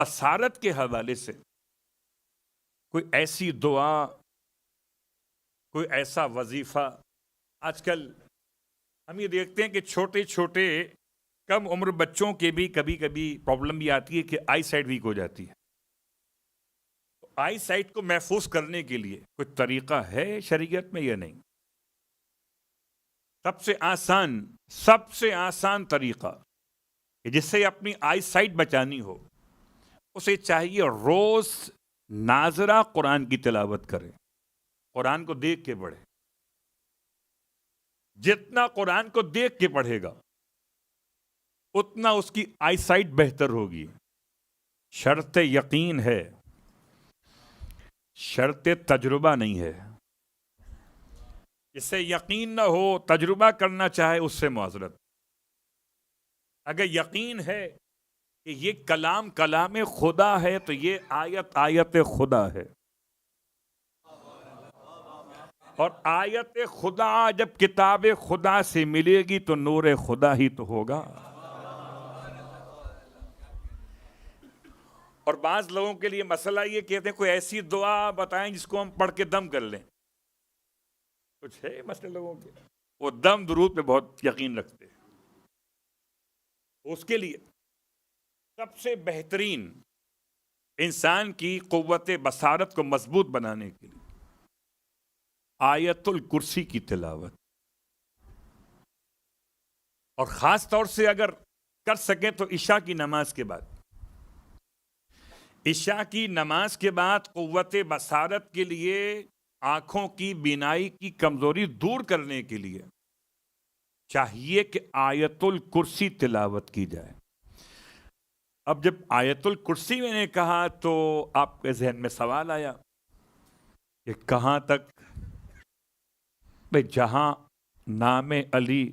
بصارت کے حوالے سے کوئی ایسی دعا، کوئی ایسا وظیفہ. آج کل ہم یہ دیکھتے ہیں کہ چھوٹے چھوٹے کم عمر بچوں کے بھی کبھی کبھی پرابلم بھی آتی ہے کہ آئی سائٹ ویک ہو جاتی ہے. آئی سائٹ کو محفوظ کرنے کے لیے کوئی طریقہ ہے شریعت میں یا نہیں؟ سب سے آسان طریقہ کہ جس سے اپنی آئی سائٹ بچانی ہو، اسے چاہیے روز ناظرہ قرآن کی تلاوت کرے، قرآن کو دیکھ کے پڑھے. جتنا قرآن کو دیکھ کے پڑھے گا اتنا اس کی آئی سائٹ بہتر ہوگی. شرط یقین ہے، شرط تجربہ نہیں ہے. جس سے یقین نہ ہو، تجربہ کرنا چاہے، اس سے معذرت. اگر یقین ہے کہ یہ کلام خدا ہے تو یہ آیت خدا ہے. اور آیت خدا جب کتاب خدا سے ملے گی تو نور خدا ہی تو ہوگا. اور بعض لوگوں کے لیے مسئلہ یہ کہتے ہیں کوئی ایسی دعا بتائیں جس کو ہم پڑھ کے دم کر لیں. کچھ ہے مسئلے لوگوں کے، وہ دم درود پہ بہت یقین رکھتے ہیں. اس کے لیے سب سے بہترین انسان کی قوت بصارت کو مضبوط بنانے کے لیے آیت الکرسی کی تلاوت. اور خاص طور سے اگر کر سکیں تو عشاء کی نماز کے بعد. عشاء کی نماز کے بعد قوت بصارت کے لیے، آنکھوں کی بینائی کی کمزوری دور کرنے کے لیے چاہیے کہ آیت الکرسی تلاوت کی جائے. اب جب آیت الکرسی میں نے کہا تو آپ کے ذہن میں سوال آیا کہ کہاں تک؟ بھئی جہاں نام علی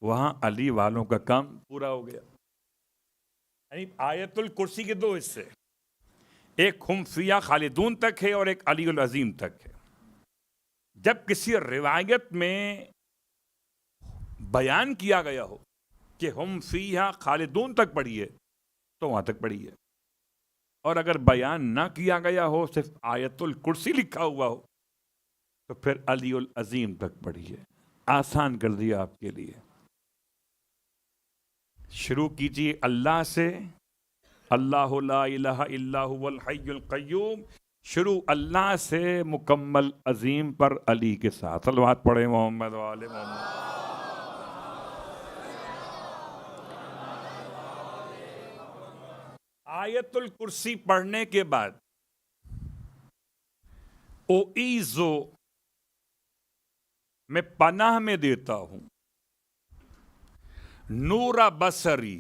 وہاں علی والوں کا کام پورا ہو گیا. یعنی آیت الکرسی کے دو حصے، ایک ہم فیہا خالدون تک ہے اور ایک علی العظیم تک ہے. جب کسی روایت میں بیان کیا گیا ہو کہ ہم فیہا خالدون تک پڑھیے تو وہاں تک پڑھیے، اور اگر بیان نہ کیا گیا ہو، صرف آیت الکرسی لکھا ہوا ہو، تو پھر علی العظیم تک پڑھیے. آسان کر دیا آپ کے لیے. شروع کیجیے اللہ سے، اللہ لا الہ الا هو الحی القیوم. شروع اللہ سے، مکمل عظیم پر علی کے ساتھ. صلوات پڑھیں محمد و آل محمد. آیت الکرسی پڑھنے کے بعد اوعیذو، میں پناہ میں دیتا ہوں، نور بصری،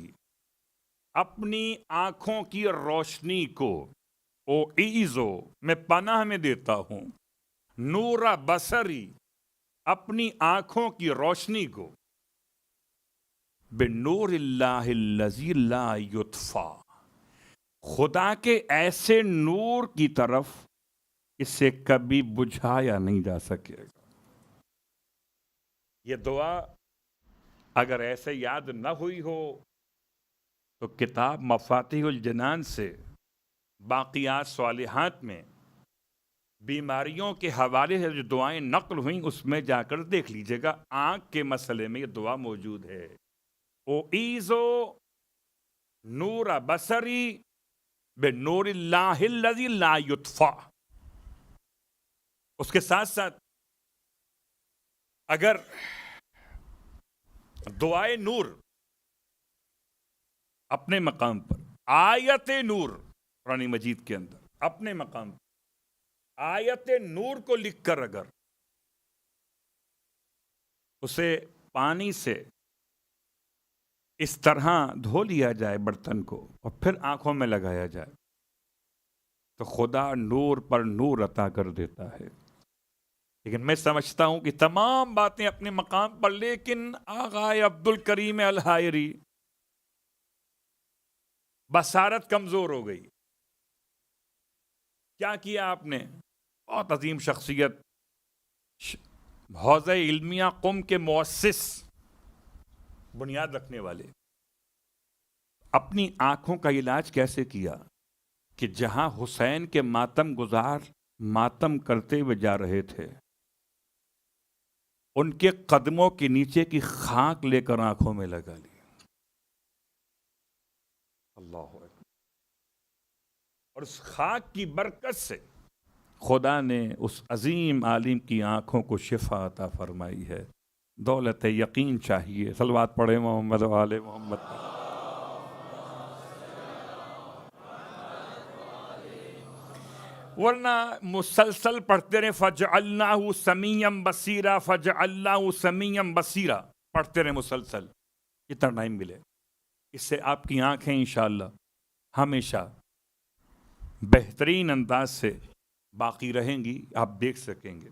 اپنی آنکھوں کی روشنی کو. اوعیذو، میں پناہ میں دیتا ہوں، نور بصری، اپنی آنکھوں کی روشنی کو، بنور اللہ الذی لا یطفیٰ، خدا کے ایسے نور کی طرف اسے کبھی بجھایا نہیں جا سکے گا. یہ دعا اگر ایسے یاد نہ ہوئی ہو تو کتاب مفاتیح الجنان سے باقیات صالحات میں بیماریوں کے حوالے سے جو دعائیں نقل ہوئیں اس میں جا کر دیکھ لیجئے گا. آنکھ کے مسئلے میں یہ دعا موجود ہے. اوعیذو نور بصری بنور اللہ الذی لا یطفیٰ. اس کے ساتھ ساتھ اگر دعائے نور اپنے مقام پر، آیت نور قرآن مجید کے اندر اپنے مقام پر آیت نور کو لکھ کر اگر اسے پانی سے اس طرح دھو لیا جائے برتن کو اور پھر آنکھوں میں لگایا جائے تو خدا نور پر نور عطا کر دیتا ہے. لیکن میں سمجھتا ہوں کہ تمام باتیں اپنے مقام پر، لیکن آغا عبد الکریم الحائری بصارت کمزور ہو گئی. کیا کیا آپ نے؟ بہت عظیم شخصیت، حوزہ علمیہ قم کے مؤسس، بنیاد رکھنے والے، اپنی آنکھوں کا علاج کیسے کیا کہ جہاں حسین کے ماتم گزار ماتم کرتے ہوئے جا رہے تھے، ان کے قدموں کے نیچے کی خاک لے کر آنکھوں میں لگا لی. اللہ اکبر. اور اس خاک کی برکت سے خدا نے اس عظیم عالم کی آنکھوں کو شفا عطا فرمائی ہے. دولت یقین چاہیے. صلوات پڑھے محمد و آل محمد. ورنہ مسلسل پڑھتے رہے فَجْعَلْنَاهُ سَمِيًّا بَصِيرًا فَجْعَلْنَاهُ سَمِيًّا بَصِيرًا، پڑھتے رہے مسلسل جتنا ٹائم ملے. اس سے آپ کی آنکھیں انشاءاللہ ہمیشہ بہترین انداز سے باقی رہیں گی، آپ دیکھ سکیں گے.